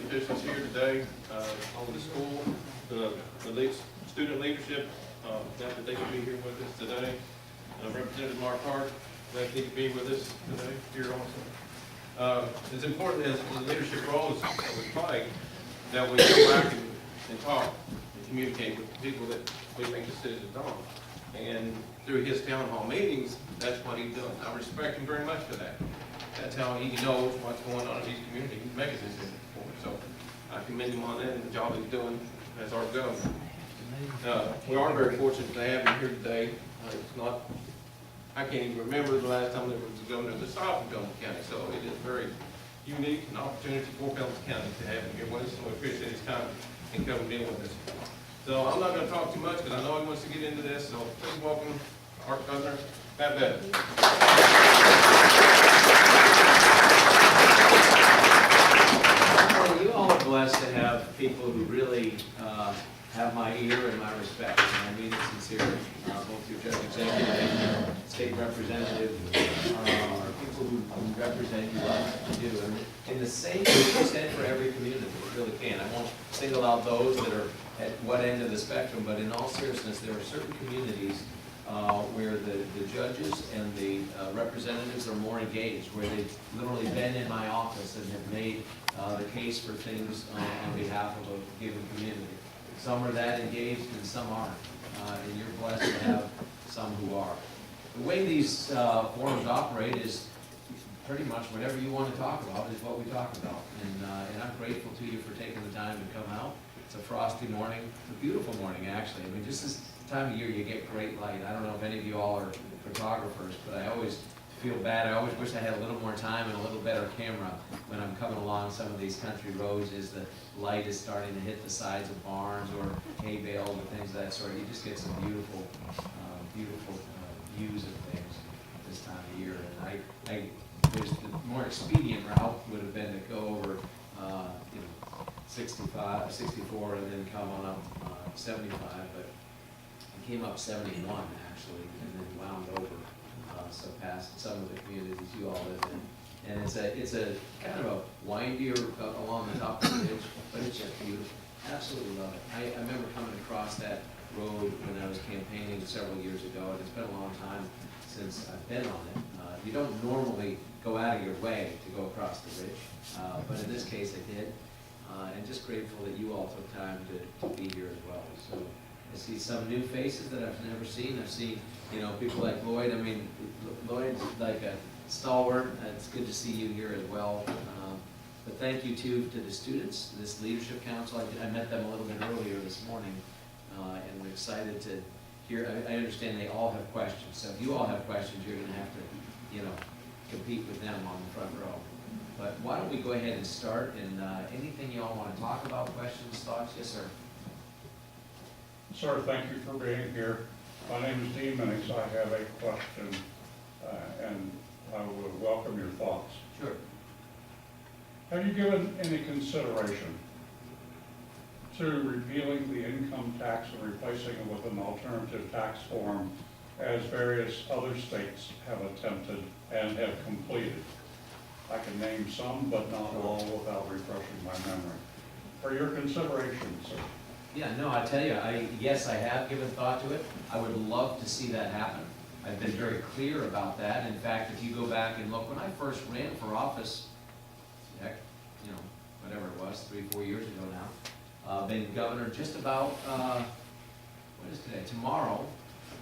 officials here today on the school, the student leadership, glad that they could be here with us today. Representative Mark Hart, glad he could be with us today here also. It's important as the leadership roles that we play that we go back and talk and communicate with the people that we make decisions on. And through his town hall meetings, that's what he's doing. I respect him very much for that. That's how he knows what's going on in his community. He makes decisions for it. So I commend him on that and the job he's doing as our governor. We are very fortunate to have him here today. It's not, I can't even remember the last time there was a governor that's south of Pendleton County. So it is very unique, an opportunity for Pendleton County to have him here with us. And we appreciate his time and coming in with us. So I'm not going to talk too much because I know he wants to get into this. So please welcome our Governor, Matt Bevin. Well, you all are blessed to have people who really have my ear and my respect, and I mean it sincerely. Both your judge executive and your state representative are people who represent you like you do. And in the same extent for every community, it really can. I won't single out those that are at what end of the spectrum, but in all seriousness, there are certain communities where the judges and the representatives are more engaged, where they've literally been in my office and have made the case for things on behalf of a given community. Some are that engaged and some aren't, and you're blessed to have some who are. The way these forums operate is pretty much whatever you want to talk about is what we talk about, and I'm grateful to you for taking the time to come out. It's a frosty morning, a beautiful morning actually. I mean, just this time of year you get great light. I don't know if any of you all are photographers, but I always feel bad. I always wish I had a little more time and a little better camera when I'm coming along some of these country roads as the light is starting to hit the sides of barns or hay bales or things of that sort. You just get some beautiful, beautiful views of things this time of year. And there's the more expedient route would have been to go over, 65, 64 and then come on up 75, but I came up 71 actually and then wound over. So past some of the communities you all live in, and it's a kind of a windier along the top of the ridge, but it's just beautiful. Absolutely love it. I remember coming across that road when I was campaigning several years ago, and it's been a long time since I've been on it. You don't normally go out of your way to go across the ridge, but in this case I did, and just grateful that you all took time to be here as well. So I see some new faces that I've never seen. I've seen, people like Lloyd. I mean, Lloyd's like a stalwart. It's good to see you here as well. But thank you too to the students, this leadership council. I met them a little bit earlier this morning, and we're excited to hear. I understand they all have questions. So if you all have questions, you're going to have to, compete with them on the front row. But why don't we go ahead and start? And anything you all want to talk about, questions, thoughts? Yes, sir. Sir, thank you for being here. My name is Dean Minix. I have a question, and I would welcome your thoughts. Sure. Have you given any consideration to repealing the income tax and replacing it with an alternative tax form as various other states have attempted and have completed? I can name some, but not all without refreshing my memory. For your consideration, sir. Yeah, no, I tell you, yes, I have given thought to it. I would love to see that happen. I've been very clear about that. In fact, if you go back and look, when I first ran for office, heck, whatever it was, 3-4 years ago now, been governor just about, what is today? Tomorrow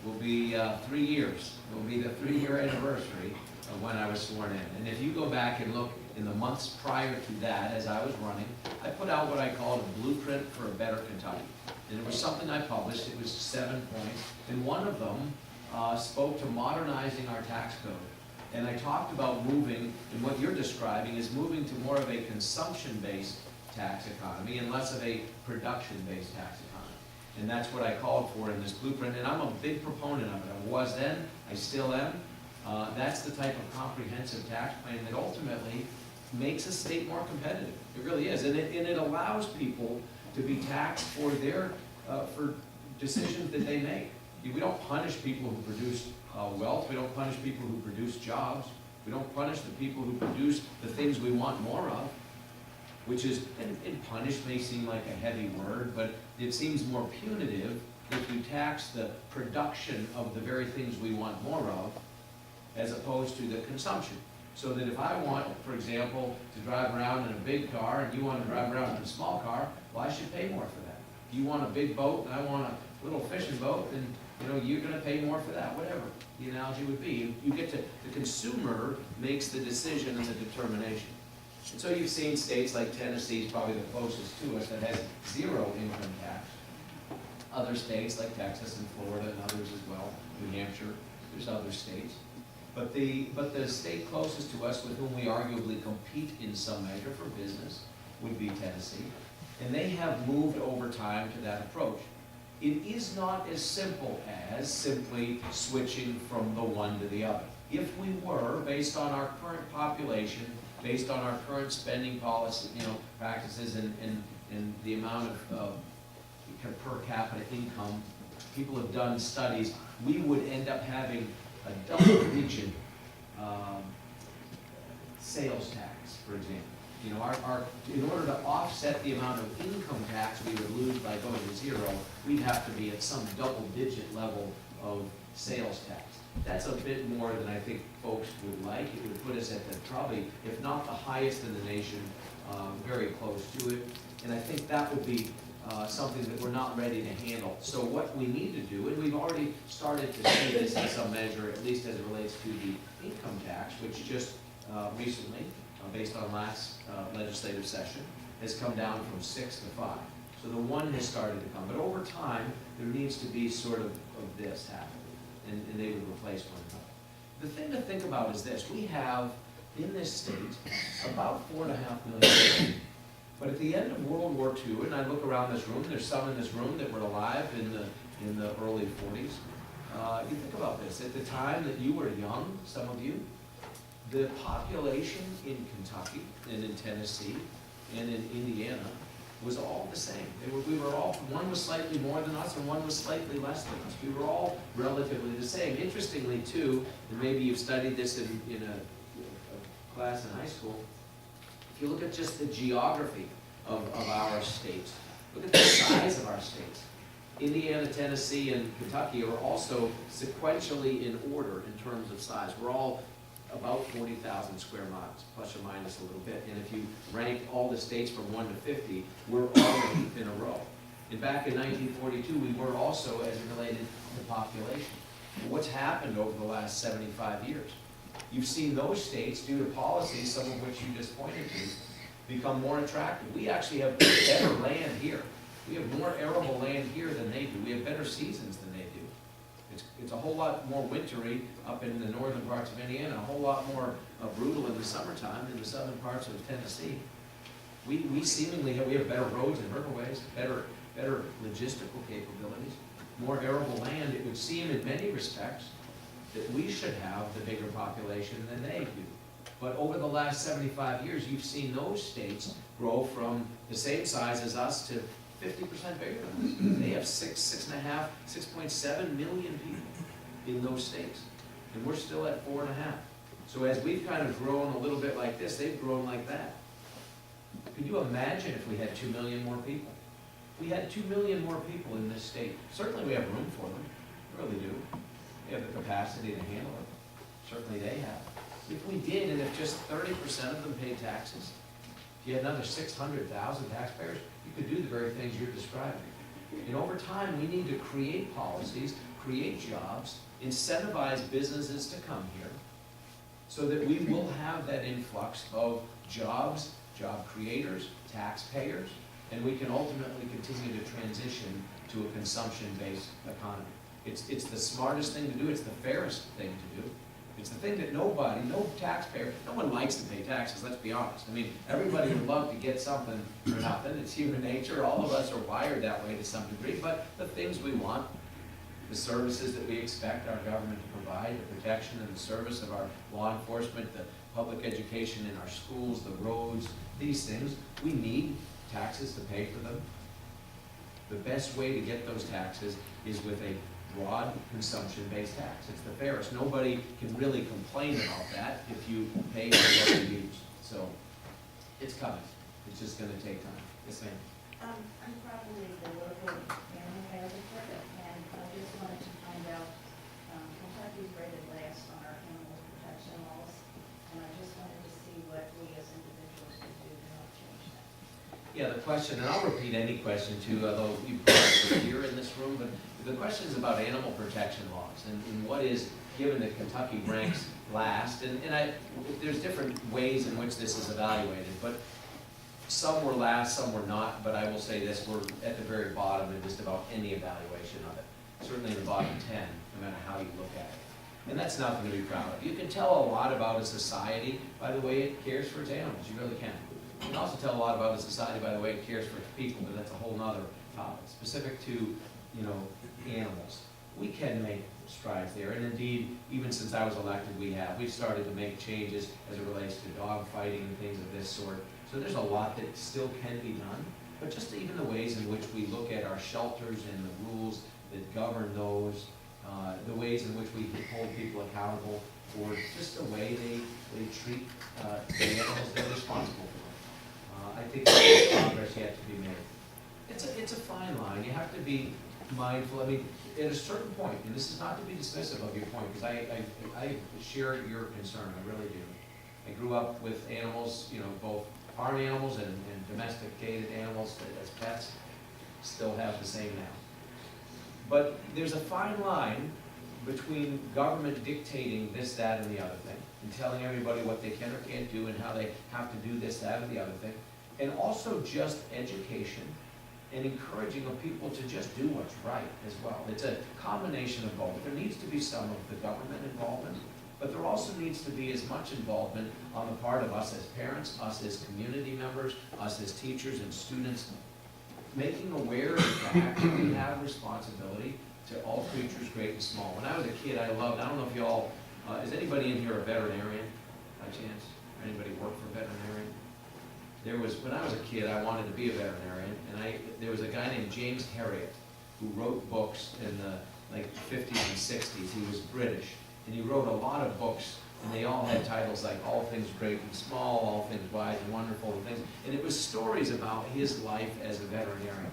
will be 3 years. It will be the 3-year anniversary of when I was sworn in. And if you go back and look in the months prior to that, as I was running, I put out what I called a blueprint for a better Kentucky. And it was something I published. It was 7 points. And one of them spoke to modernizing our tax code. And I talked about moving, and what you're describing is moving to more of a consumption-based tax economy and less of a production-based tax economy. And that's what I called for in this blueprint. And I'm a big proponent of it. I was then, I still am. That's the type of comprehensive tax plan that ultimately makes a state more competitive. It really is, and it allows people to be taxed for their for decisions that they make. We don't punish people who produce wealth. We don't punish people who produce jobs. We don't punish the people who produce the things we want more of. which is, and punish may seem like a heavy word, but it seems more punitive if you tax the production of the very things we want more of, as opposed to the consumption. So that if I want, for example, to drive around in a big car, and you want to drive around in a small car, well, I should pay more for that. If you want a big boat, and I want a little fishing boat, then, you know, you're gonna pay more for that, whatever the analogy would be. You get to, the consumer makes the decision and the determination. And so you've seen states like Tennessee is probably the closest to us that has zero income tax. Other states like Texas and Florida and others as well, New Hampshire, there's other states. But the state closest to us with whom we arguably compete in some measure for business would be Tennessee. And they have moved over time to that approach. It is not as simple as simply switching from the one to the other. If we were, based on our current population, based on our current spending policy, practices and the amount of per capita income, people have done studies, we would end up having a double-digit sales tax, for example. In order to offset the amount of income tax we would lose by going to zero, we'd have to be at some double-digit level of sales tax. That's a bit more than I think folks would like. It would put us at the probably, if not the highest in the nation, very close to it. And I think that would be something that we're not ready to handle. So what we need to do, and we've already started to see this in some measure, at least as it relates to the income tax, which just recently, based on last legislative session, has come down from 6 to 5. So the one has started to come. But over time, there needs to be sort of this happen, and they would replace one another. The thing to think about is this. We have, in this state, about 4.5 million people. But at the end of World War II, and I look around this room, there's some in this room that were alive in the early 40s. You think about this. At the time that you were young, some of you, the population in Kentucky and in Tennessee and in Indiana was all the same. We were all, one was slightly more than us and one was slightly less than us. We were all relatively the same. Interestingly too, and maybe you've studied this in a class in high school, if you look at just the geography of our states, look at the size of our states. Indiana, Tennessee, and Kentucky are also sequentially in order in terms of size. We're all about 40,000 square miles, plus or minus a little bit. And if you rank all the states from 1 to 50, we're already in a row. And back in 1942, we were also, as it related to population. What's happened over the last 75 years? You've seen those states, due to policies, some of which you just pointed to, become more attractive. We actually have better land here. We have more arable land here than they do. We have better seasons than they do. It's a whole lot more wintry up in the northern parts of Indiana, a whole lot more brutal in the summertime in the southern parts of Tennessee. We seemingly have, we have better roads and riverways, better logistical capabilities, more arable land. It would seem in many respects that we should have the bigger population than they do. But over the last 75 years, you've seen those states grow from the same size as us to 50% bigger than us. They have 6.5, 6.7 million people in those states. And we're still at 4.5. So as we've kind of grown a little bit like this, they've grown like that. Could you imagine if we had 2 million more people? We had 2 million more people in this state. Certainly we have room for them. We really do. We have the capacity to handle it. Certainly they have. If we did, and if just 30% of them paid taxes, if you had another 600,000 taxpayers, you could do the very things you're describing. And over time, we need to create policies, create jobs, incentivize businesses to come here, so that we will have that influx of jobs, job creators, taxpayers, and we can ultimately continue to transition to a consumption-based economy. It's the smartest thing to do, it's the fairest thing to do. It's the thing that nobody, no taxpayer, no one likes to pay taxes, let's be honest. I mean, everybody would love to get something for nothing. It's human nature. All of us are wired that way to some degree. But the things we want, the services that we expect our government to provide, the protection and the service of our law enforcement, the public education in our schools, the roads, these things, we need taxes to pay for them. The best way to get those taxes is with a broad consumption-based tax. It's the fairest. Nobody can really complain about that if you pay for what you use. So it's coming. It's just gonna take time. Yes, ma'am? I'm probably the local animal advocate, and I just wanted to find out, Kentucky's rated last on our animal protection laws, and I just wanted to see what we as individuals could do to help change that. Yeah, the question, and I'll repeat any question too, although you probably here in this room, but the question is about animal protection laws and what is, given that Kentucky ranks last, and there's different ways in which this is evaluated, but some were last, some were not, but I will say this, we're at the very bottom in just about any evaluation of it. Certainly in the bottom 10, no matter how you look at it. And that's nothing to be proud of. You can tell a lot about a society by the way it cares for its animals, you really can. You can also tell a lot about a society by the way it cares for its people, but that's a whole nother topic, specific to, you know, animals. We can make strides there, and indeed, even since I was elected, we've started to make changes as it relates to dog fighting and things of this sort. So there's a lot that still can be done, but just even the ways in which we look at our shelters and the rules that govern those, the ways in which we hold people accountable for just the way they treat the animals they're responsible for. I think there's progress yet to be made. It's a fine line. You have to be mindful. I mean, at a certain point, and this is not to be dismissive of your point, because I share your concern, I really do. I grew up with animals, you know, both farm animals and domesticated animals as pets, still have the same now. But there's a fine line between government dictating this, that, and the other thing, and telling everybody what they can or can't do and how they have to do this, that, or the other thing, and also just education and encouraging of people to just do what's right as well. It's a combination of both. There needs to be some of the government involvement, but there also needs to be as much involvement on the part of us as parents, us as community members, us as teachers and students, making aware of the fact that we have responsibility to all creatures, great and small. When I was a kid, I don't know if you all, is anybody in here a veterinarian by chance? Or anybody work for a veterinarian? When I was a kid, I wanted to be a veterinarian, and there was a guy named James Herriot who wrote books in the 50s and 60s. He was British, and he wrote a lot of books, and they all had titles like All Things Great and Small, All Things Wise and Wonderful, and things. And it was stories about his life as a veterinarian.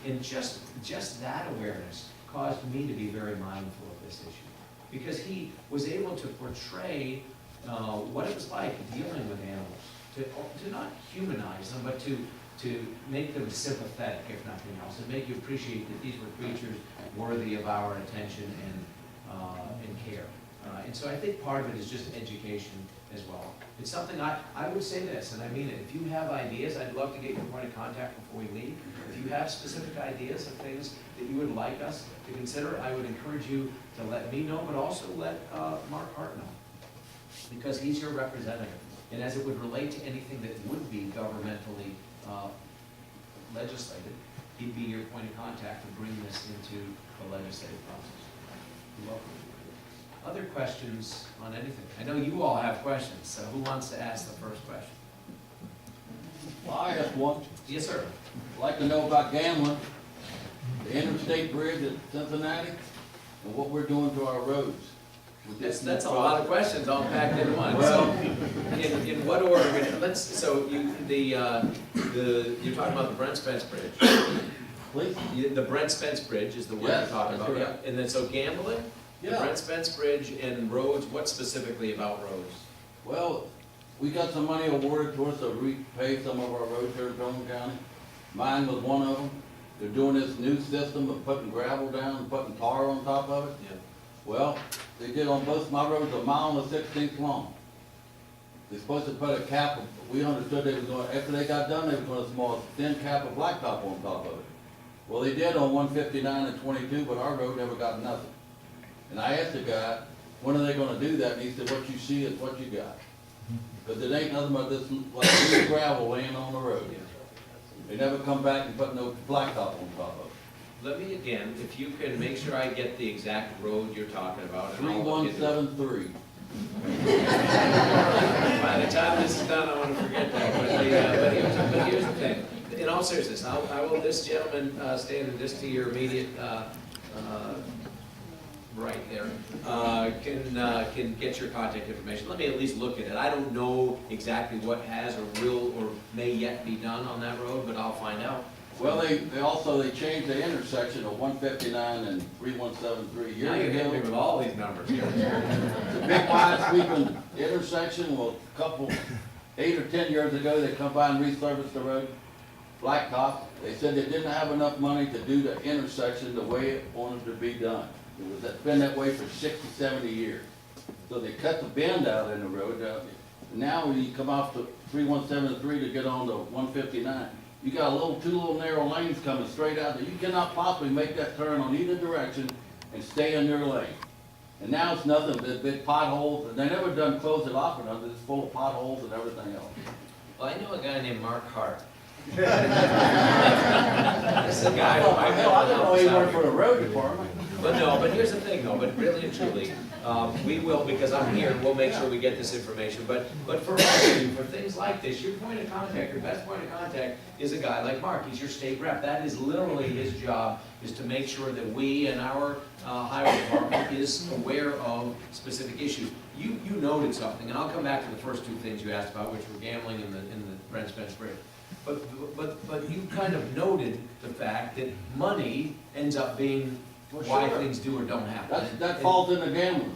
And just that awareness caused me to be very mindful of this issue, because he was able to portray what it was like dealing with animals, to not humanize them, but to make them sympathetic, if nothing else, and make you appreciate that these were creatures worthy of our attention and care. And so I think part of it is just education as well. It's something I would say this, and I mean it. If you have ideas, I'd love to get your point of contact before we leave. If you have specific ideas of things that you would like us to consider, I would encourage you to let me know, but also let Mark Hart know, because he's your representative. And as it would relate to anything that would be governmentally legislated, he'd be your point of contact to bring this into the legislative process. You're welcome. Other questions on anything? I know you all have questions, so who wants to ask the first question? Well, I asked one. Yes, sir. I'd like to know about gambling, the interstate bridge at Cincinnati, and what we're doing to our roads. That's a lot of questions all packed in one. Well, So, in what order? You're talking about the Brent Spence Bridge. please? The Brent Spence Bridge is the one you're Yes, talking that's about. Yeah. correct. And then, so gambling, the Yeah. Brent Spence Bridge and roads, what specifically about roads? Well, we got some money awarded to us to repave some of our roads here in Pendleton County. Mine was one of them. They're doing this new system of putting gravel down and putting tar on top of it. Yeah. Well, they did on both my roads 1.16 miles long. They're supposed to put a cap, we understood they was going, after they got done, they was going to small thin cap of blacktop on top of it. Well, they did on 159 and 22, but our road never got nothing. And I asked the guy, when are they gonna do that? And he said, what you see is what you got. Because it ain't nothing but this, like, loose gravel laying on the road. They never come back and put no blacktop on top of it. Let me again, if you can make sure I get the exact road you're talking about. And I'll look into it. 3173. By the time this is done, I want to forget that. But here's the thing. In all seriousness, I will, this gentleman, stand in this to your immediate right there, can get your contact information. Let me at least look at it. I don't know exactly what has or will or may yet be done on that road, but I'll find out. Well, they changed the intersection of 159 and 3173 years Now you're hitting me ago. with all these numbers here. The big wide sweeping intersection, well, a couple, 8 or 10 years ago, they come by and resurfaced the road, blacktop. They said they didn't have enough money to do the intersection the way it wanted to be done. It's been that way for 60, 70 years. So they cut the bend out in the road. Now when you come off the 3173 to get on to 159, you got two little narrow lanes coming straight out there. You cannot possibly make that turn on either direction and stay in your lane. And now it's nothing but big potholes, and they never done close it off or nothing, it's full of potholes and everything else. Well, I know a guy named Mark Hart. This is a guy who I didn't know he worked for the road department. But no, but here's the thing though, but really and truly, we will, because I'm here, we'll make sure we get this information. But for all of you, for things like this, your point of contact, your best point of contact is a guy like Mark. He's your state rep. That is literally his job, is to make sure that we and our highway department is aware of specific issues. You noted something, and I'll come back to the first two things you asked about, which were gambling and the Brent Spence Bridge. But you kind of noted the fact that money ends up being why things do or don't happen. That falls in the gambling.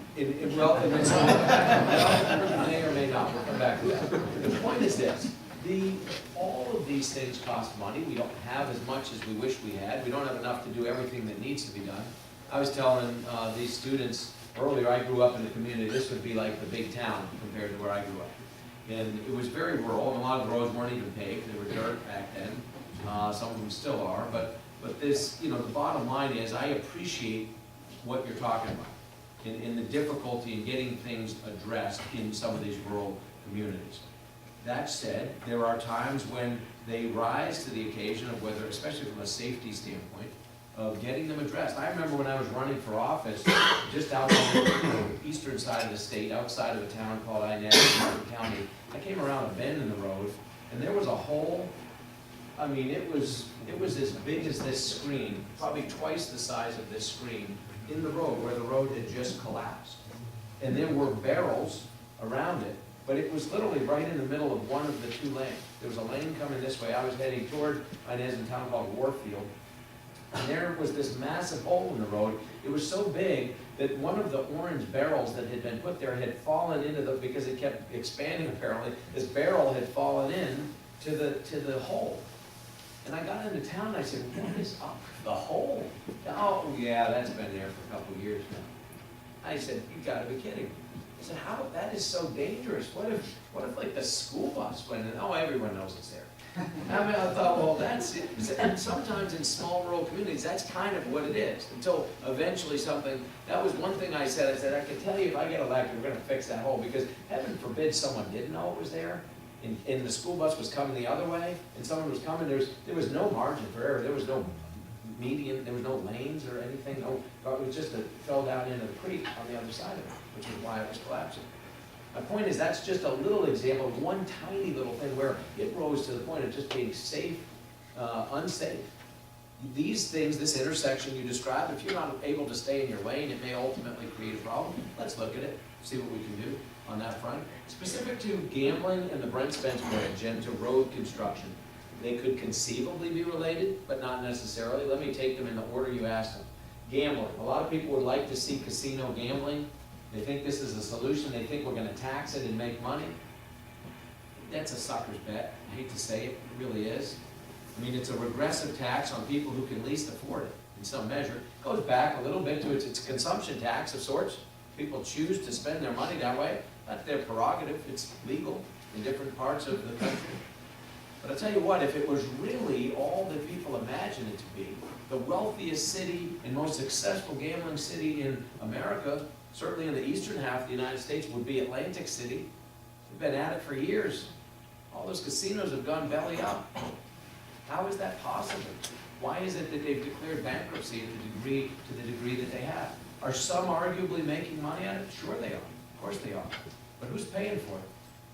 Well, it may or may not, we'll come back to that. The point is this, all of these things cost money. We don't have as much as we wish we had. We don't have enough to do everything that needs to be done. I was telling these students earlier, I grew up in a community, this would be like the big town compared to where I grew up. And it was very rural, and a lot of the roads weren't even paved, they were dirt back then. Some of them still are, but this, the bottom line is, I appreciate what you're talking about in the difficulty in getting things addressed in some of these rural communities. That said, there are times when they rise to the occasion of whether, especially from a safety standpoint, of getting them addressed. I remember when I was running for office, just out on the eastern side of the state, outside of a town called Pendleton County, I came around a bend in the road, and there was a hole. I mean, it was as big as this screen, probably twice the size of this screen, in the road where the road had just collapsed. And there were barrels around it, but it was literally right in the middle of one of the two lanes. There was a lane coming this way. I was heading toward Inez in a town called Warfield. And there was this massive hole in the road. It was so big that one of the orange barrels that had been put there had fallen into because it kept expanding apparently, this barrel had fallen in to the hole. And I got into town and I said, what is up the hole? Oh yeah, that's been there for a couple of years now. I said, you gotta be kidding me. I said, that is so dangerous. What if like the school bus went in? Oh, everyone knows it's there. I mean, I thought, well, that's it. And sometimes in small rural communities, that's kind of what it is. Until eventually that was one thing I said, I can tell you if I get elected, we're gonna fix that hole, because heaven forbid someone didn't know it was there, and the school bus was coming the other way, and someone was coming, there was no margin for error, there was no median, there was no lanes or anything, it was just fell down into the creek on the other side of it, which is why it was collapsing. My point is, that's just a little example of one tiny little thing where it rose to the point of just being safe, unsafe. These things, this intersection you described, if you're not able to stay in your lane, it may ultimately create a problem. Let's look at it, see what we can do on that front. Specific to gambling and the Brent Spence Bridge and to road construction, they could conceivably be related, but not necessarily. Let me take them in the order you asked them. Gambling. A lot of people would like to see casino gambling. They think this is a solution. They think we're going to tax it and make money. That's a sucker's bet. I hate to say it, it really is. I mean, it's a regressive tax on people who can least afford it in some measure. It goes back a little bit to its consumption tax of sorts. People choose to spend their money that way. That's their prerogative. It's legal in different parts of the country. But I'll tell you what, if it was really all that people imagine it to be, the wealthiest city and most successful gambling city in America, certainly in the eastern half of the United States, would be Atlantic City. We've been at it for years. All those casinos have gone belly up. How is that possible? Why is it that they've declared bankruptcy to the degree that they have? Are some arguably making money at it? Sure they are. Of course they are. But who's paying for it?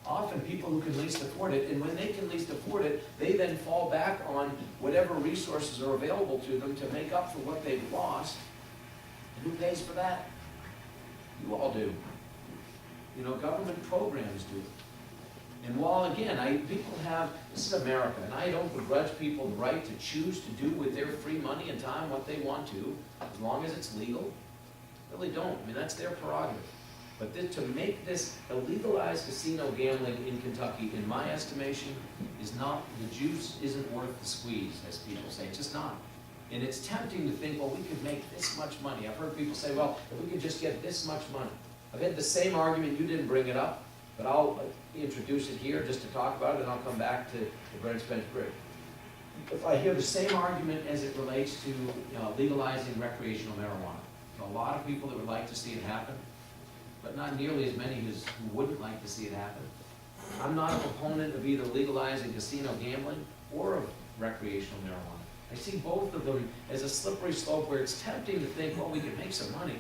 Often people who can least afford it, and when they can least afford it, they then fall back on whatever resources are available to them to make up for what they've lost. And who pays for that? You all do. You know, government programs do. And while, again, people have, this is America, and I don't begrudge people the right to choose to do with their free money and time what they want to, as long as it's legal. Really don't. I mean, that's their prerogative. But to make this a legalized casino gambling in Kentucky, in my estimation, is not, the juice isn't worth the squeeze, as people say. It's just not. And it's tempting to think, well, we could make this much money. I've heard people say, well, if we could just get this much money. I've had the same argument, you didn't bring it up, but I'll introduce it here just to talk about it, and I'll come back to the Brent Spence Bridge. If I hear the same argument as it relates to legalizing recreational marijuana, a lot of people that would like to see it happen, but not nearly as many who wouldn't like to see it happen. I'm not a proponent of either legalizing casino gambling or of recreational marijuana. I see both of them as a slippery slope where it's tempting to think, well, we could make some money,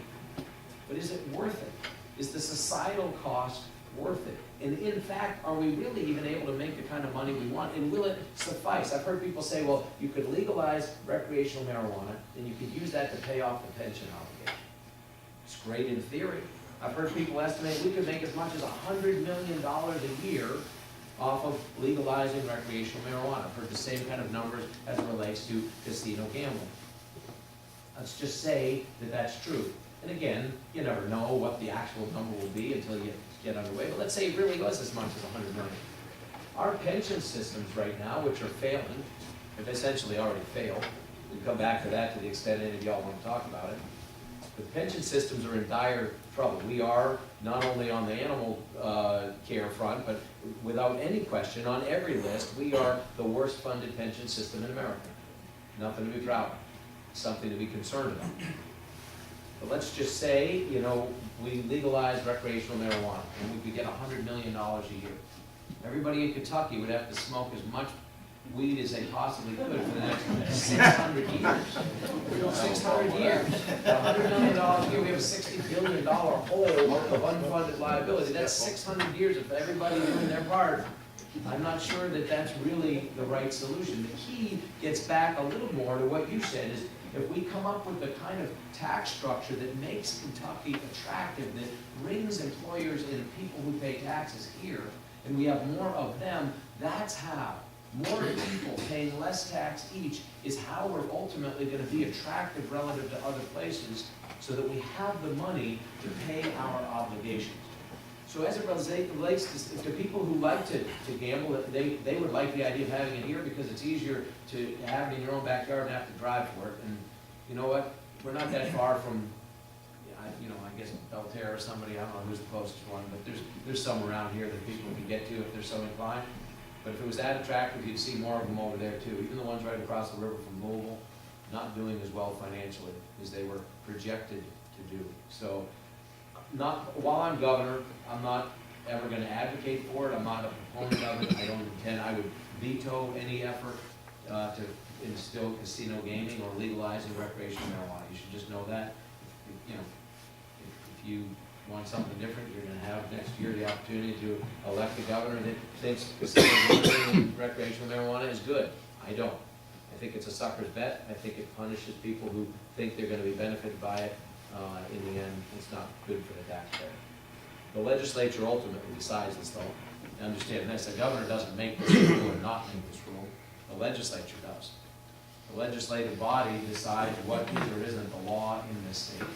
but is it worth it? Is the societal cost worth it? And in fact, are we really even able to make the kind of money we want? And will it suffice? I've heard people say, well, you could legalize recreational marijuana, and you could use that to pay off the pension obligation. It's great in theory. I've heard people estimate we could make as much as $100 million a year off of legalizing recreational marijuana. I've heard the same kind of numbers as it relates to casino gambling. Let's just say that that's true. And again, you never know what the actual number will be until you get underway, but let's say it really was as much as $100 million. Our pension systems right now, which are failing, have essentially already failed. We'll come back to that to the extent any of y'all want to talk about it. The pension systems are in dire trouble. We are not only on the animal care front, but without any question, on every list, we are the worst funded pension system in America. Nothing to be proud of, something to be concerned about. But let's just say, you know, we legalize recreational marijuana and we could get $100 million a year. Everybody in Kentucky would have to smoke as much weed as they possibly could for the next 600 years. 600 years. $100 million a year, we have a $60 billion hole of unfunded liability. That's 600 years of everybody doing their part. I'm not sure that that's really the right solution. The key gets back a little more to what you said, is if we come up with the kind of tax structure that makes Kentucky attractive, that brings employers and people who pay taxes here, and we have more of them, that's how. More people paying less tax each is how we're ultimately going to be attractive relative to other places, so that we have the money to pay our obligations. So as it relates to people who like to gamble, they would like the idea of having it here because it's easier to have it in your own backyard and have to drive for it. And you know what? We're not that far from, you know, I guess Belterre or somebody, I don't know who's the closest one, but there's some around here that people can get to if they're so inclined. But if it was that attractive, you'd see more of them over there too. Even the ones right across the river from Louisville, not doing as well financially as they were projected to do. So, while I'm governor, I'm not ever going to advocate for it. I'm not a proponent of it. I don't intend, I would veto any effort to instill casino gaming or legalizing recreational marijuana. You should just know that. You know, if you want something different, you're going to have next year the opportunity to elect a governor that thinks casino gambling and recreational marijuana is good. I don't. I think it's a sucker's bet. I think it punishes people who think they're going to be benefited by it. In the end, it's not good for the taxpayer. The legislature ultimately decides this, though. Understand this, the governor doesn't make this rule or not make this rule. The legislature does. The legislative body decides what is or isn't the law in this state.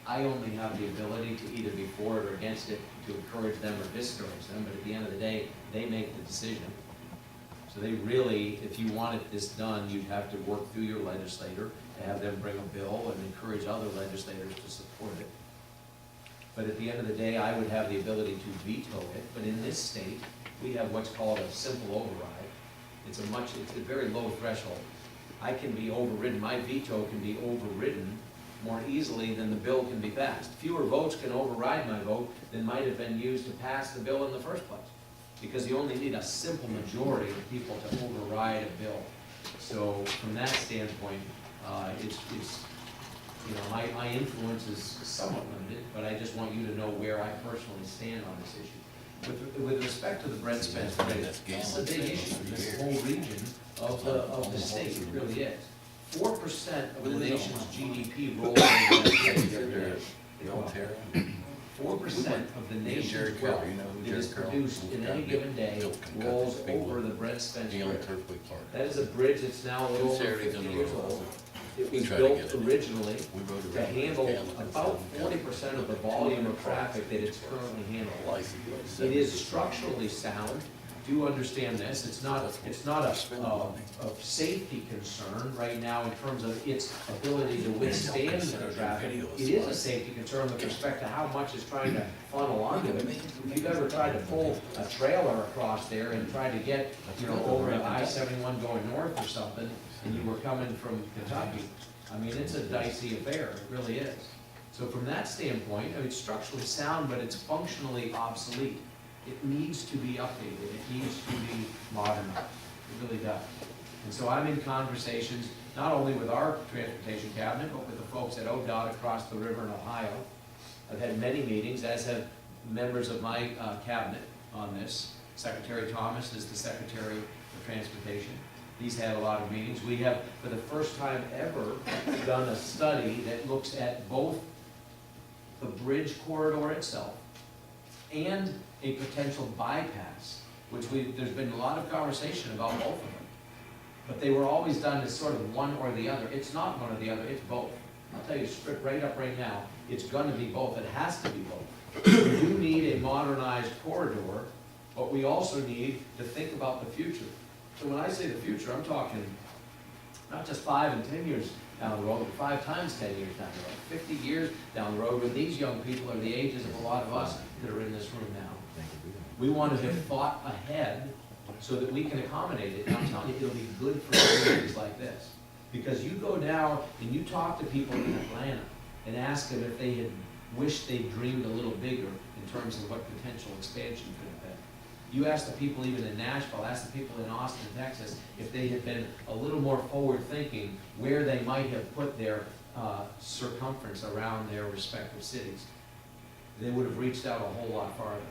I only have the ability to either be for it or against it, to encourage them or discourage them, but at the end of the day, they make the decision. So they really, if you wanted this done, you'd have to work through your legislator to have them bring a bill and encourage other legislators to support it. But at the end of the day, I would have the ability to veto it. But in this state, we have what's called a simple override. It's a very low threshold. I can be overridden, my veto can be overridden more easily than the bill can be passed. Fewer votes can override my vote than might have been used to pass the bill in the first place, because you only need a simple majority of people to override a bill. So from that standpoint, it's you know, my influence is somewhat limited, but I just want you to know where I personally stand on this issue. With respect to the Brent Spence Bridge, this is a big issue in this whole region of the state. It really is. 4% of the nation's GDP rolls into that state every year. of the nation's wealth that is produced in any given day rolls over the Brent Spence Bridge. That is a bridge that's now a little over 50 years old. It was built originally to handle about 40% of the volume of traffic that it's currently handling. It is structurally sound. Do understand this. It's not a safety concern right now in terms of its ability to withstand the traffic. It is a safety concern with respect to how much is trying to funnel onto it. If you've ever tried to pull a trailer across there and tried to get, over an I-71 going north or something, and you were coming from Kentucky, I mean, it's a dicey affair. It really is. So from that standpoint, it's structurally sound, but it's functionally obsolete. It needs to be updated, it needs to be modernized, it really does. And so I'm in conversations, not only with our transportation cabinet, but with the folks at ODOT across the river in Ohio. I've had many meetings, as have members of my cabinet on this. Secretary Thomas is the Secretary of Transportation. He's had a lot of meetings. We have, for the first time ever, done a study that looks at both the bridge corridor itself and a potential bypass, which there's been a lot of conversation about both of them. But they were always done as sort of one or the other. It's not one or the other, it's both. I'll tell you straight right up right now, it's gonna be both, it has to be both. We do need a modernized corridor, but we also need to think about the future. So when I say the future, I'm talking not just 5 and 10 years down the road, but 5 times 10 years down the road, 50 years down the road, when these young people are the ages of a lot of us that are in this room now. We want to have thought ahead so that we can accommodate it. And I'm telling you, it'll be good for communities like this. Because you go down and you talk to people in Atlanta and ask them if they had wished they dreamed a little bigger in terms of what potential expansion could have been. You ask the people even in Nashville, ask the people in Austin, Texas, if they had been a little more forward-thinking, where they might have put their circumference around their respective cities. They would have reached out a whole lot farther.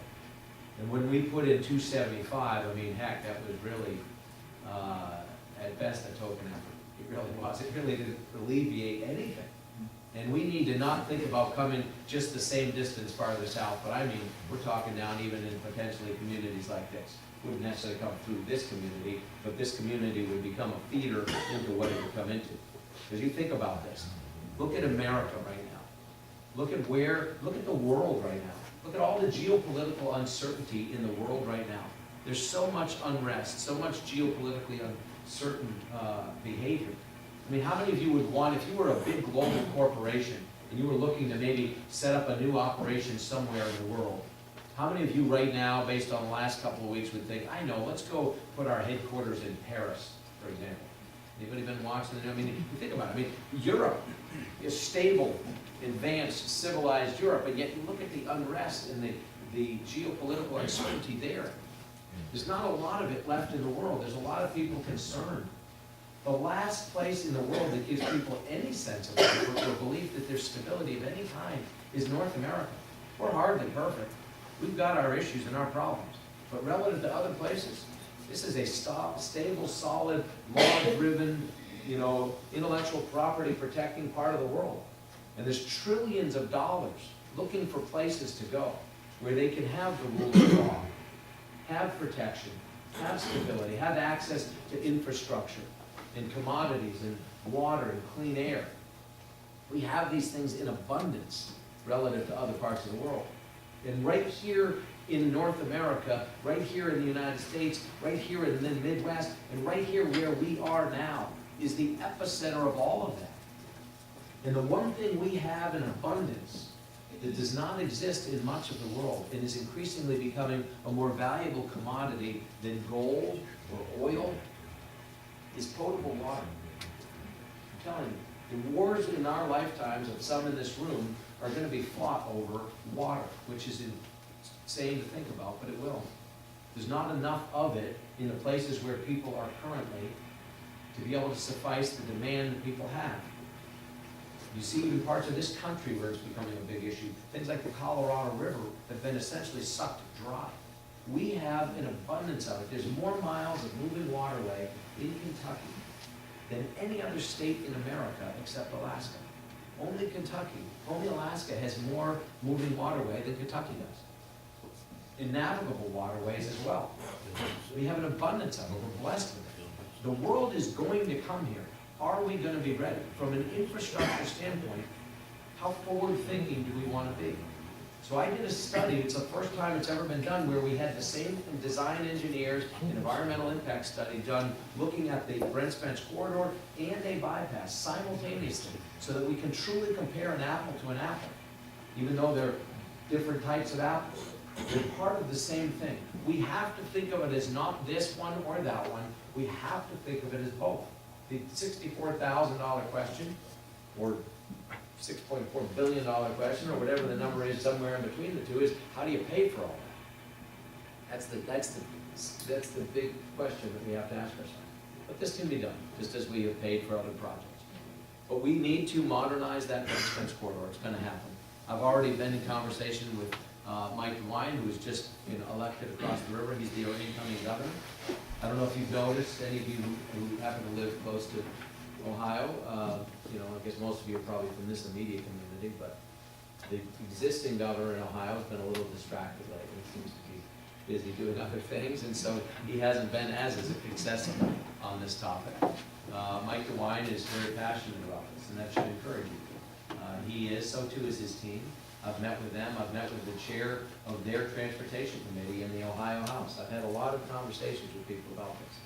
And when we put in 275, I mean, heck, that was really, at best, a token effort. It really was. It really didn't alleviate anything. And we need to not think about coming just the same distance farther south, but I mean, we're talking down even in potentially communities like this. Wouldn't necessarily come through this community, but this community would become a feeder into what it would come into. Because you think about this. Look at America right now. Look at the world right now. Look at all the geopolitical uncertainty in the world right now. There's so much unrest, so much geopolitically uncertain behavior. I mean, how many of you would want, if you were a big global corporation and you were looking to maybe set up a new operation somewhere in the world, how many of you right now, based on the last couple of weeks, would think, I know, let's go put our headquarters in Paris, for example? Anybody been watching the news? I mean, you think about it. I mean, Europe is stable, advanced, civilized Europe, but yet you look at the unrest and the geopolitical uncertainty there. There's not a lot of it left in the world. There's a lot of people concerned. The last place in the world that gives people any sense of comfort or belief that there's stability of any kind is North America. We're hardly perfect. We've got our issues and our problems. But relative to other places, this is a stable, solid, law-driven, intellectual property protecting part of the world. And there's trillions of dollars looking for places to go where they can have the rule of law, have protection, have stability, have access to infrastructure and commodities and water and clean air. We have these things in abundance relative to other parts of the world. And right here in North America, right here in the United States, right here in the Midwest, and right here where we are now is the epicenter of all of that. And the one thing we have in abundance that does not exist in much of the world and is increasingly becoming a more valuable commodity than gold or oil is potable water. I'm telling you, the wars in our lifetimes of some in this room are going to be fought over water, which is insane to think about, but it will. There's not enough of it in the places where people are currently to be able to suffice the demand that people have. You see even parts of this country where it's becoming a big issue. Things like the Colorado River have been essentially sucked dry. We have an abundance of it. There's more miles of moving waterway in Kentucky than any other state in America except Alaska. Only Kentucky, only Alaska has more moving waterway than Kentucky does. In navigable waterways as well. We have an abundance of them, we're blessed with it. The world is going to come here. Are we gonna be ready? From an infrastructure standpoint, how forward-thinking do we wanna be? So I did a study, it's the first time it's ever been done, where we had the same design engineers, an environmental impact study done, looking at the Brent Spence corridor and a bypass simultaneously, so that we can truly compare an apple to an apple, even though they're different types of apples. They're part of the same thing. We have to think of it as not this one or that one, we have to think of it as both. The $64,000 question, or $6.4 billion question, or whatever the number is somewhere in between the two, is how do you pay for all that? That's the big question that we have to ask ourselves. But this can be done, just as we have paid for other projects. But we need to modernize that Spence corridor. It's going to happen. I've already been in conversation with Mike DeWine, who was just elected across the river. He's the incoming governor. I don't know if you've noticed, any of you who happen to live close to Ohio, I guess most of you are probably from this immediate community, but the existing governor in Ohio has been a little distracted lately. He seems to be busy doing other things, and so he hasn't been as accessible on this topic. Mike DeWine is very passionate about this, and that should encourage you. He is, so too is his team. I've met with them, I've met with the chair of their transportation committee in the Ohio House. I've had a lot of conversations with people about this,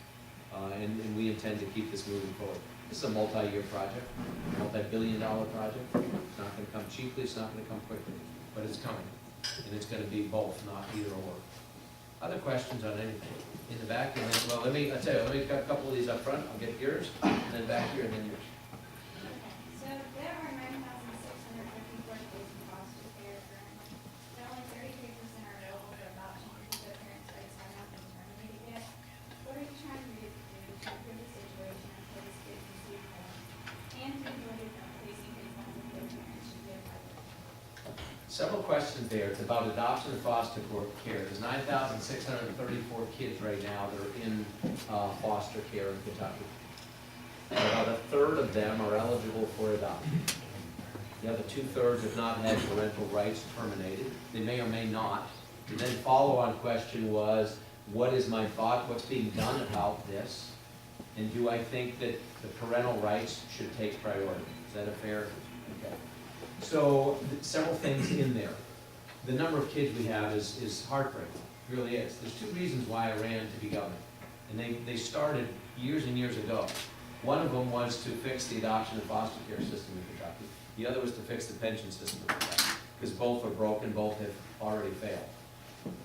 and we intend to keep this moving forward. This is a multi-year project, multi-billion-dollar project. It's not going to come cheaply, it's not going to come quickly, but it's coming. And it's going to be both, not either or. Other questions on anything? In the back, and then, well, I'll tell you, let me got a couple of these up front. I'll get yours, and then back here, and then yours. So there are 9,654 kids in foster care currently. But only 33% are available for adoption because their parents' rights have not been terminated yet. What are you trying to do to improve the situation until these kids receive homes? And to avoid them placing kids on with their parents should be a priority? Several questions there. It's about adoption and foster care. There's 9,634 kids right now that are in foster care in Kentucky. About a third of them are eligible for adoption. The other 2/3 have not had parental rights terminated. They may or may not. The then follow-on question was, what is my thought? What's being done about this? And do I think that the parental rights should take priority? Is that a fair? Okay. So several things in there. The number of kids we have is heartbreaking. It really is. There's two reasons why I ran to be governor. And they started years and years ago. One of them was to fix the adoption and foster care system in Kentucky. The other was to fix the pension system in Kentucky. Because both are broken, both have already failed.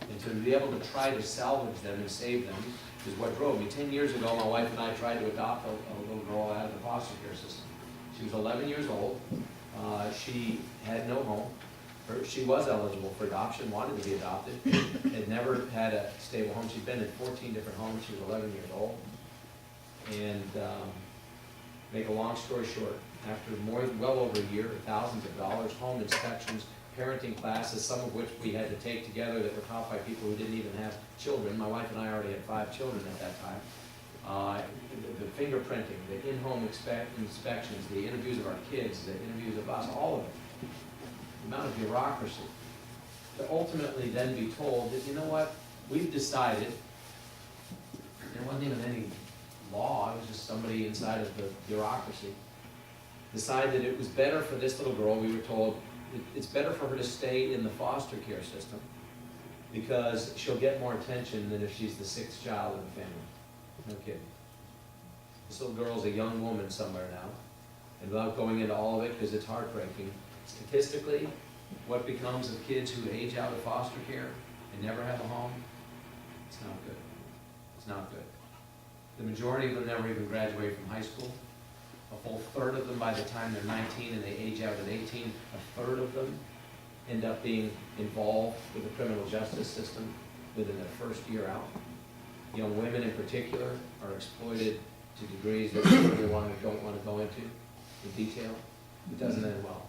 And to be able to try to salvage them and save them is what drove me. 10 years ago, my wife and I tried to adopt a little girl out of the foster care system. She was 11 years old. She had no home. She was eligible for adoption, wanted to be adopted, had never had a stable home. She'd been in 14 different homes. She was 11 years old. And make a long story short, after well over a year, thousands of dollars, home inspections, parenting classes, some of which we had to take together that were taught by people who didn't even have children. My wife and I already had 5 children at that time. The fingerprinting, the in-home inspections, the interviews of our kids, the interviews of us, all of it. The amount of bureaucracy. To ultimately then be told that, you know what, we've decided, there wasn't even any law, it was just somebody inside of the bureaucracy, decided that it was better for this little girl, we were told, it's better for her to stay in the foster care system because she'll get more attention than if she's the 6th child in the family. No kidding. This little girl's a young woman somewhere now, and without going into all of it, because it's heartbreaking, statistically, what becomes of kids who age out of foster care and never have a home, it's not good. It's not good. The majority of them never even graduate from high school. A full third of them, by the time they're 19 and they age out at 18, a third of them end up being involved with the criminal justice system within their first year out. Young women in particular are exploited to degrees that we really don't want to go into in detail. It doesn't end well.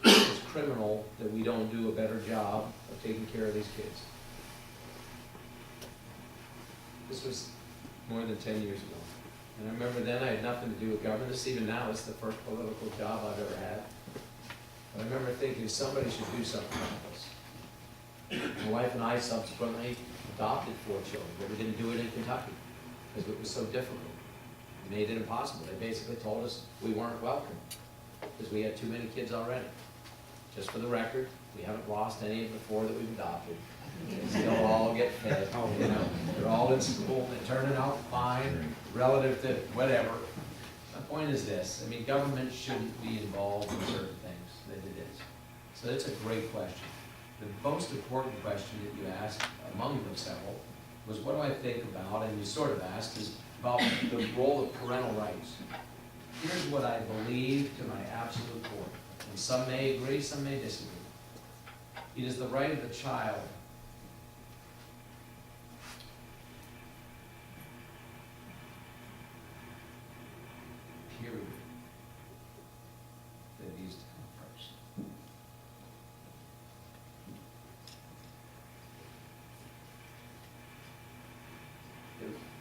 It's criminal that we don't do a better job of taking care of these kids. This was more than 10 years ago. And I remember then I had nothing to do with government. Even now, it's the first political job I've ever had. But I remember thinking somebody should do something like this. My wife and I subsequently adopted 4 children, but we didn't do it in Kentucky because it was so difficult. It made it impossible. They basically told us we weren't welcome because we had too many kids already. Just for the record, we haven't lost any of the 4 that we've adopted. They still all get fed, you know, they're all in school, they're turning out fine relative to whatever. My point is this, I mean, government shouldn't be involved in certain things that it is. So that's a great question. The most important question that you asked, among them several, was what do I think about, and you sort of asked, is about the role of parental rights. Here's what I believe to my absolute core, and some may agree, some may disagree. It is the right of the child period that needs to come first.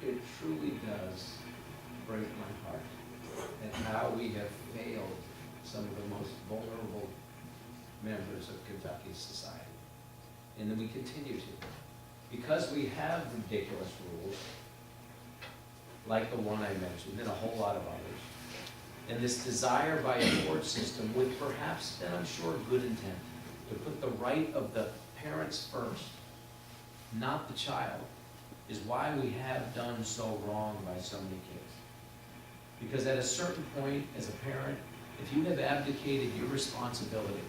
It truly does break my heart at how we have failed some of the most vulnerable members of Kentucky's society. And then we continue to. Because we have ridiculous rules, like the one I mentioned, and a whole lot of others, and this desire by a court system with perhaps, and I'm sure, good intent, to put the right of the parents first, not the child, is why we have done so wrong by so many kids. Because at a certain point, as a parent, if you have abdicated your responsibility,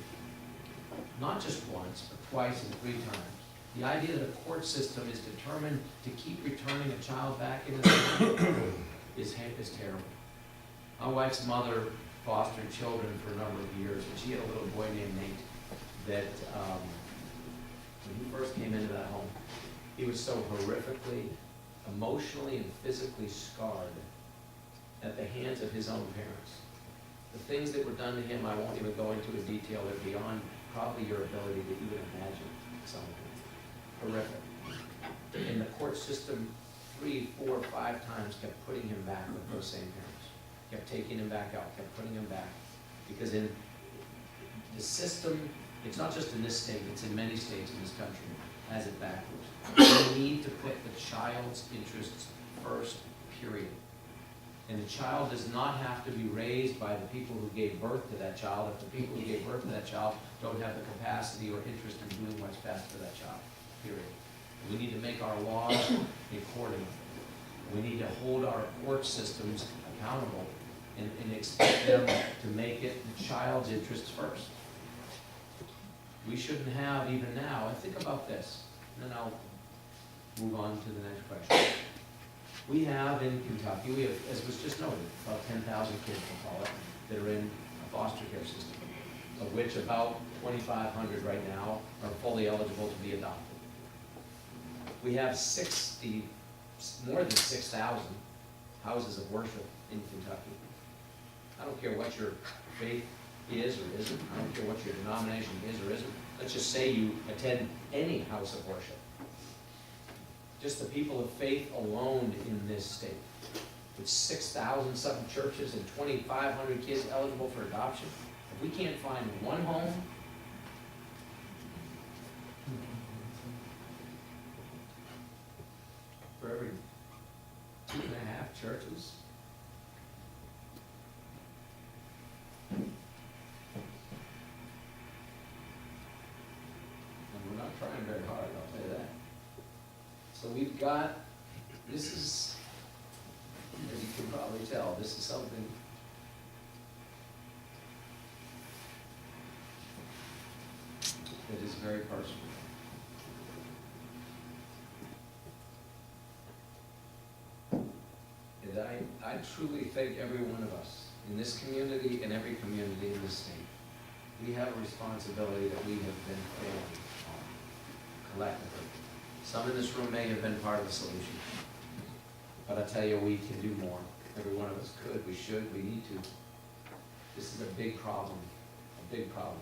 not just once, but twice and 3 times, the idea that a court system is determined to keep returning a child back into the family is terrible. My wife's mother fostered children for a number of years, and she had a little boy named Nate that when he first came into that home, he was so horrifically, emotionally, and physically scarred at the hands of his own parents. The things that were done to him, I won't even go into in detail, they're beyond probably your ability to even imagine some of them. Horrific. And the court system 3, 4, 5 times kept putting him back with those same parents. Kept taking him back out, kept putting him back. Because in the system, it's not just in this state, it's in many states in this country, has it backwards. We need to put the child's interests first, period. And the child does not have to be raised by the people who gave birth to that child if the people who gave birth to that child don't have the capacity or interest in doing what's best for that child, period. We need to make our laws accordingly. We need to hold our court systems accountable and expect them to make it the child's interests first. We shouldn't have, even now, and think about this, and then I'll move on to the next question. We have in Kentucky, we have, as was just noted, about 10,000 kids, we'll call it, that are in a foster care system, of which about 2,500 right now are fully eligible to be adopted. We have more than 6,000 houses of worship in Kentucky. I don't care what your faith is or isn't, I don't care what your denomination is or isn't. Let's just say you attend any house of worship. Just the people of faith alone in this state, with 6,000 something churches and 2,500 kids eligible for adoption. If we can't find one home, for every 2.5 churches, and we're not trying very hard, I'll tell you that. So we've got, this is, as you can probably tell, this is something that is very personal. And I truly think every one of us in this community and every community in this state, we have a responsibility that we have been failing on collectively. Some in this room may have been part of the solution, but I tell you, we can do more. Every one of us could, we should, we need to. This is a big problem, a big problem.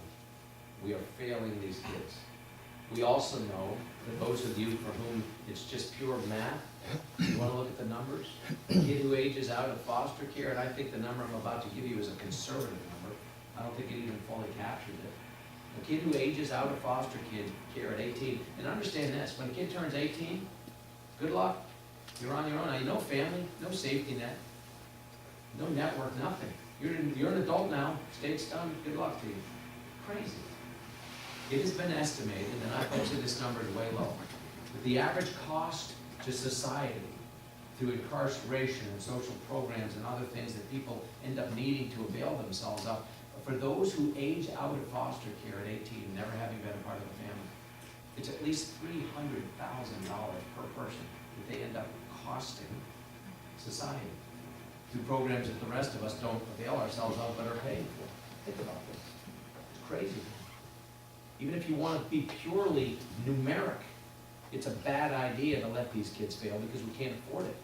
We are failing these kids. We also know that those of you for whom it's just pure math, you want to look at the numbers, a kid who ages out of foster care, and I think the number I'm about to give you is a conservative number, I don't think it even fully captures it. A kid who ages out of foster care at 18, and understand this, when a kid turns 18, good luck, you're on your own. Now, you no family, no safety net, no network, nothing. You're an adult now, state's done, good luck to you. Crazy. It has been estimated, and I bet you this number is way low, that the average cost to society through incarceration and social programs and other things that people end up needing to avail themselves of, for those who age out of foster care at 18, never having been a part of a family, it's at least $300,000 per person that they end up costing society through programs that the rest of us don't avail ourselves of but are paying for. Think about this. It's crazy. Even if you want to be purely numeric, it's a bad idea to let these kids fail because we can't afford it.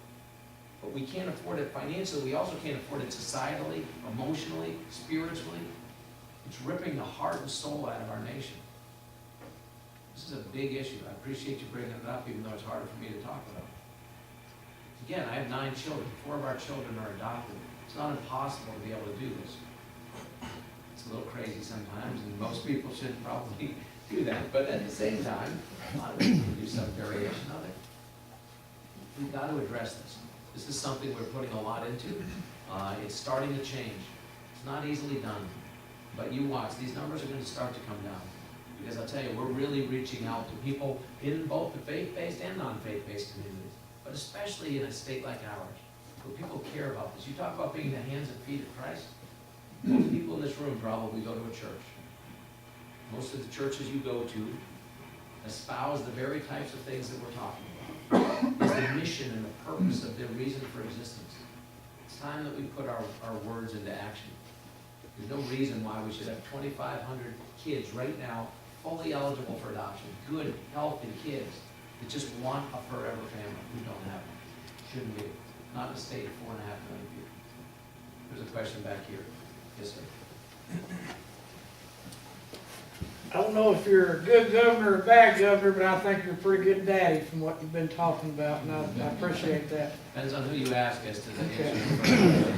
But we can't afford it financially, we also can't afford it societally, emotionally, spiritually. It's ripping the heart and soul out of our nation. This is a big issue. I appreciate you bringing it up, even though it's harder for me to talk about. Again, I have 9 children. 4 of our children are adopted. It's not impossible to be able to do this. It's a little crazy sometimes, and most people shouldn't probably do that. But at the same time, a lot of people can do some variation of it. We've got to address this. This is something we're putting a lot into. It's starting to change. It's not easily done. But you watch, these numbers are going to start to come down. Because I'll tell you, we're really reaching out to people in both the faith-based and non-faith-based communities. But especially in a state like ours, where people care about this. You talk about being the hands and feet of Christ. Most people in this room probably go to a church. Most of the churches you go to espouse the very types of things that we're talking about. It's the mission and the purpose of their reason for existence. It's time that we put our words into action. There's no reason why we should have 2,500 kids right now fully eligible for adoption. Good, healthy kids that just want a forever family who don't have one. Shouldn't be. Not in a state of 4.5 million people. There's a question back here. Yes, sir. I don't know if you're a good governor or a bad governor, but I think you're a pretty good daddy from what you've been talking about, and I appreciate that. Depends on who you ask as to the Okay. answer.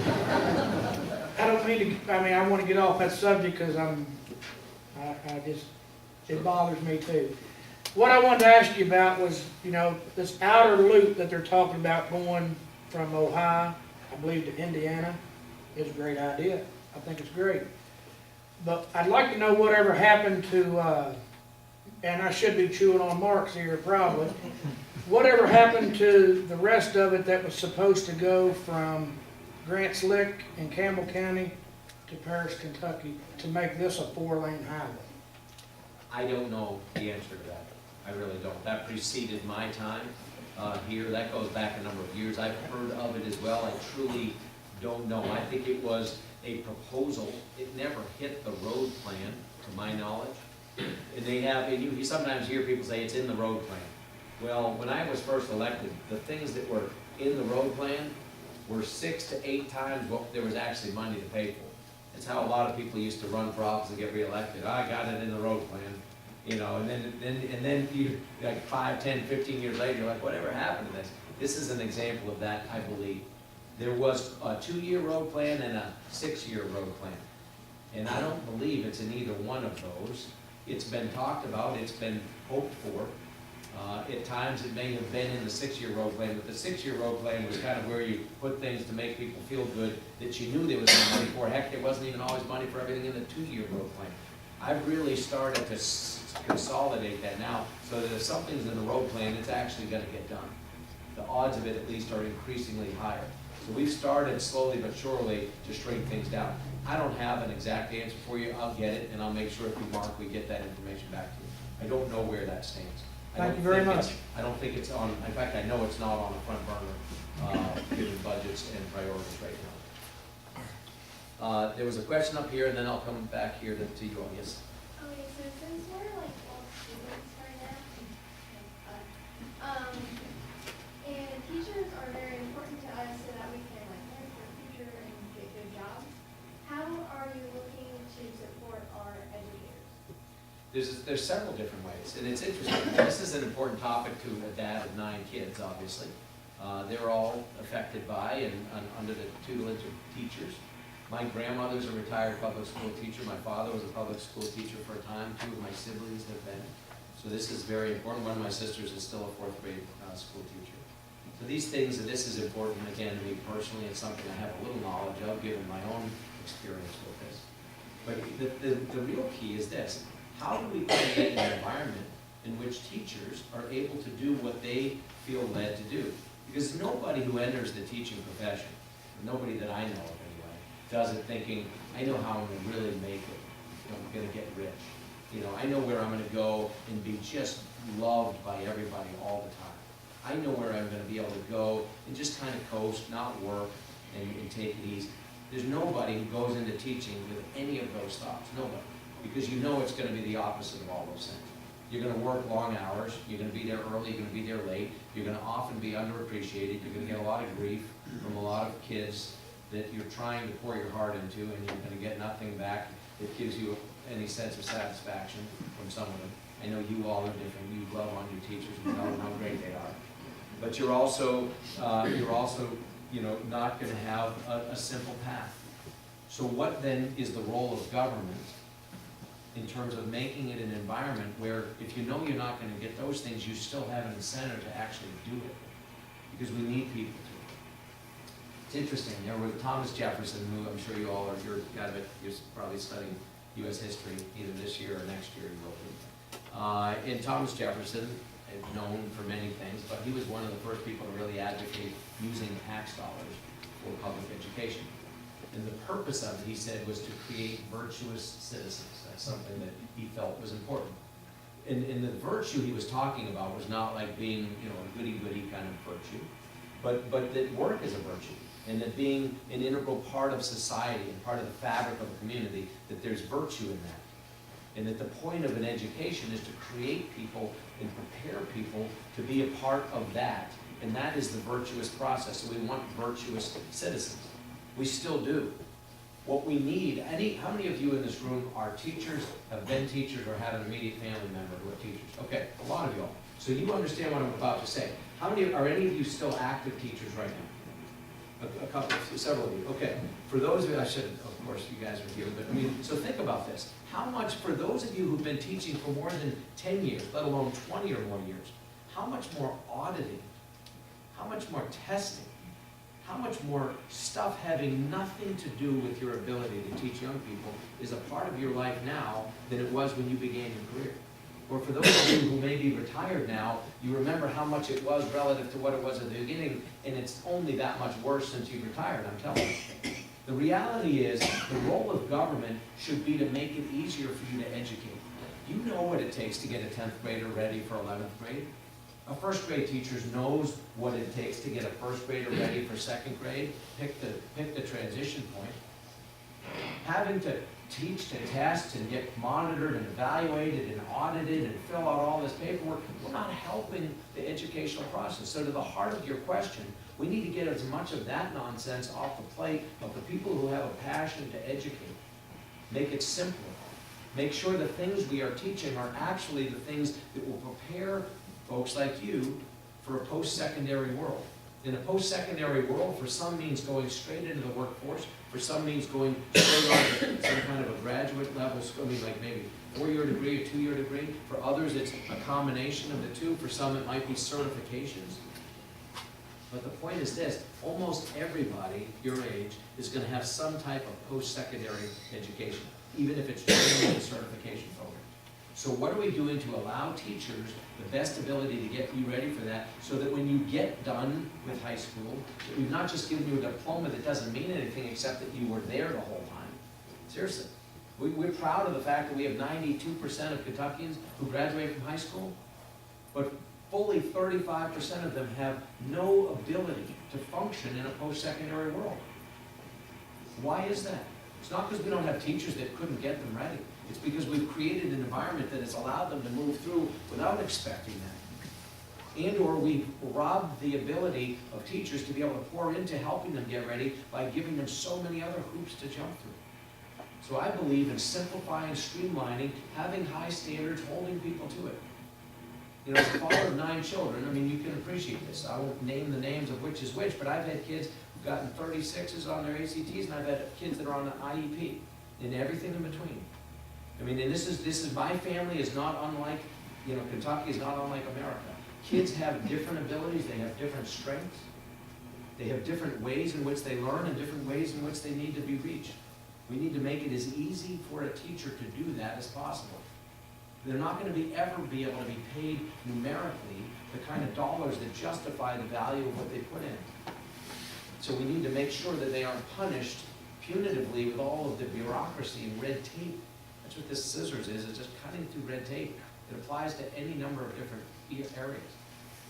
I don't mean to, I want to get off that subject because it bothers me too. What I wanted to ask you about was, this outer loop that they're talking about going from Ohio, I believe, to Indiana, is a great idea. I think it's great. But I'd like to know whatever happened to, and I should be chewing on marks here probably, whatever happened to the rest of it that was supposed to go from Grants Lick in Campbell County to Paris, Kentucky, to make this a 4-lane highway. I don't know the answer to that. I really don't. That preceded my time here. That goes back a number of years. I've heard of it as well. I truly don't know. I think it was a proposal. It never hit the road plan, to my knowledge. And they have, and you sometimes hear people say it's in the road plan. Well, when I was first elected, the things that were in the road plan were 6 to 8 times what there was actually money to pay for. That's how a lot of people used to run for office and get reelected. I got it in the road plan, and then you, like 5, 10, 15 years later, you're like, whatever happened to this? This is an example of that, I believe. There was a 2-year road plan and a 6-year road plan. And I don't believe it's in either one of those. It's been talked about, it's been hoped for. At times it may have been in the 6-year road plan, but the 6-year road plan was kind of where you put things to make people feel good that you knew there was no money for. Heck, there wasn't even always money for everything in the 2-year road plan. I've really started to consolidate that now so that if something's in the road plan, it's actually going to get done. The odds of it at least are increasingly higher. So we've started slowly but surely to shrink things down. I don't have an exact answer for you. I'll get it, and I'll make sure if you mark, we get that information back to you. I don't know where that stands. Thank you very much. I don't think it's on, in fact, I know it's not on the front burner, given budgets and priorities right now. There was a question up here, and then I'll come back here to you all. Yes? Okay, so since we're like all students right now, and teachers are very important to us so that we can like learn for the future and get good jobs, how are you looking to support our educators? There's several different ways, and it's interesting. This is an important topic to a dad of 9 kids, obviously. They're all affected by and under the tutelage of teachers. My grandmother's a retired public school teacher, my father was a public school teacher for a time, 2 of my siblings have been. So this is very important. One of my sisters is still a 4th grade school teacher. So these things, and this is important, again, to me personally, it's something I have a little knowledge of, given my own experience with this. But the real key is this: how do we create an environment in which teachers are able to do what they feel led to do? Because nobody who enters the teaching profession, nobody that I know of anyway, does it thinking, I know how I'm gonna really make it, I'm gonna get rich. I know where I'm gonna go and be just loved by everybody all the time. I know where I'm gonna be able to go and just kind of coast, not work, and take it easy. There's nobody who goes into teaching with any of those thoughts, nobody. Because it's gonna be the opposite of all those things. You're gonna work long hours, you're gonna be there early, you're gonna be there late, you're gonna often be underappreciated, you're gonna get a lot of grief from a lot of kids that you're trying to pour your heart into, and you're gonna get nothing back that gives you any sense of satisfaction from some of them. I know you all are different, you love on your teachers, you know how great they are. But you're also not gonna have a simple path. So what then is the role of government in terms of making it an environment where if you're not gonna get those things, you still have an incentive to actually do it? Because we need people to. It's interesting, there was Thomas Jefferson, who I'm sure you all are, you're probably studying U.S. history either this year or next year, you will be. And Thomas Jefferson, known for many things, but he was one of the first people to really advocate using tax dollars for public education. And the purpose of it, he said, was to create virtuous citizens. That's something that he felt was important. And the virtue he was talking about was not like being, a goody-goody kind of virtue, but that work is a virtue, and that being an integral part of society and part of the fabric of a community, that there's virtue in that. And that the point of an education is to create people and prepare people to be a part of that. And that is the virtuous process. So we want virtuous citizens. We still do. What we need, how many of you in this room are teachers, have been teachers, or have an immediate family member who are teachers? Okay, a lot of y'all. So you understand what I'm about to say. Are any of you still active teachers right now? Several of you. Okay. For those of you, of course, you guys are here, but so think about this. How much, for those of you who've been teaching for more than 10 years, let alone 20 or more years, how much more auditing, how much more testing, how much more stuff having nothing to do with your ability to teach young people is a part of your life now than it was when you began your career? Or for those of you who may be retired now, you remember how much it was relative to what it was at the beginning, and it's only that much worse since you retired, I'm telling you. The reality is, the role of government should be to make it easier for you to educate. You know what it takes to get a 10th grader ready for 11th grade. A first grade teacher knows what it takes to get a first grader ready for 2nd grade. Pick the transition point. Having to teach to test and get monitored and evaluated and audited and fill out all this paperwork, we're not helping the educational process. So to the heart of your question, we need to get as much of that nonsense off the plate of the people who have a passion to educate. Make it simpler. Make sure the things we are teaching are actually the things that will prepare folks like you for a post-secondary world. In a post-secondary world, for some means going straight into the workforce, for some means going straight on to some kind of a graduate level, like maybe 4-year degree or 2-year degree. For others, it's a combination of the two. For some, it might be certifications. But the point is this: almost everybody your age is going to have some type of post-secondary education, even if it's training and certification program. So what are we doing to allow teachers the best ability to get you ready for that, so that when you get done with high school, that we've not just given you a diploma that doesn't mean anything except that you were there the whole time? Seriously. We're proud of the fact that we have 92% of Kentuckians who graduate from high school, but fully 35% of them have no ability to function in a post-secondary world. Why is that? It's not because we don't have teachers that couldn't get them ready. It's because we've created an environment that has allowed them to move through without expecting that. And or we've robbed the ability of teachers to be able to pour into helping them get ready by giving them so many other hoops to jump through. So I believe in simplifying, streamlining, having high standards, holding people to it. As a father of 9 children, you can appreciate this. I won't name the names of which is which, but I've had kids who gotten 36s on their ACTs, and I've had kids that are on the IEP, and everything in between. I mean, and this is, my family is not unlike, you know, Kentucky is not unlike America. Kids have different abilities, they have different strengths, they have different ways in which they learn and different ways in which they need to be reached. We need to make it as easy for a teacher to do that as possible. They're not gonna ever be able to be paid numerically the kind of dollars that justify the value of what they put in. So we need to make sure that they aren't punished punitively with all of the bureaucracy and red tape. That's what this scissors is, it's just cutting through red tape. It applies to any number of different areas.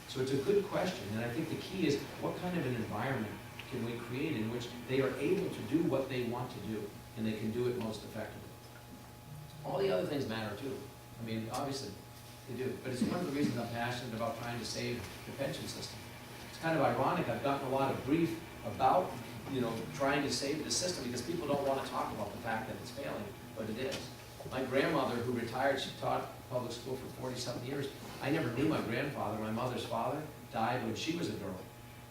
So it's a good question, and I think the key is what kind of an environment can we create in which they are able to do what they want to do, and they can do it most effectively. All the other things matter too. I mean, obviously, they do, but it's one of the reasons I'm passionate about trying to save the pension system. It's kind of ironic, I've gotten a lot of grief about, you know, trying to save the system because people don't want to talk about the fact that it's failing, but it is. My grandmother, who retired, she taught public school for 40-something years. I never knew my grandfather. My mother's father died when she was a girl.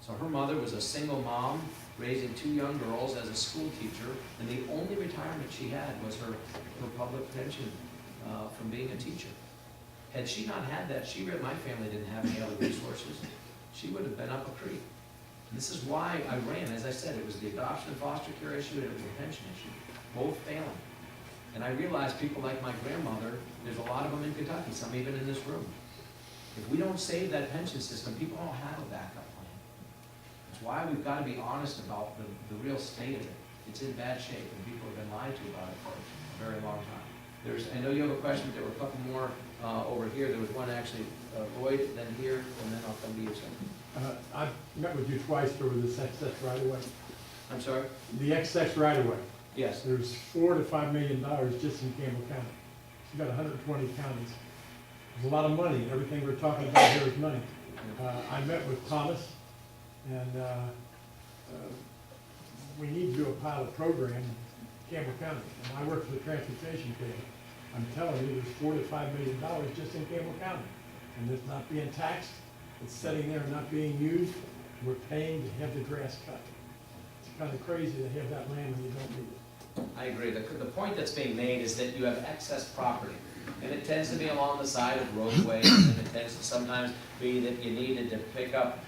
So her mother was a single mom raising 2 young girls as a school teacher, and the only retirement she had was her public pension from being a teacher. Had she not had that, my family didn't have any other resources, she would have been up a creek. And this is why I ran. As I said, it was the adoption and foster care issue and it was the pension issue, both failing. And I realized people like my grandmother, there's a lot of them in Kentucky, some even in this room. If we don't save that pension system, people don't have a backup plan. That's why we've got to be honest about the real state of it. It's in bad shape, and people have been lied to about it for a very long time. I know you have a question, but there were a couple more over here. There was one actually, Lloyd, then here, and then I'll come to you, sir. I've met with you twice over this excess right away. I'm sorry? The excess right away. Yes. There's $4 to $5 million just in Campbell County. You've got 120 counties. There's a lot of money. Everything we're talking about here is money. I met with Thomas, and we need to do a pilot program in Campbell County. And I work for the transportation committee. I'm telling you, there's $4 to $5 million just in Campbell County. And it's not being taxed. It's sitting there and not being used. We're paying to have the grass cut. It's kind of crazy to have that land when you don't need it. I agree. The point that's being made is that you have excess property. And it tends to be along the side of roadways, and it tends to sometimes be that you needed to pick up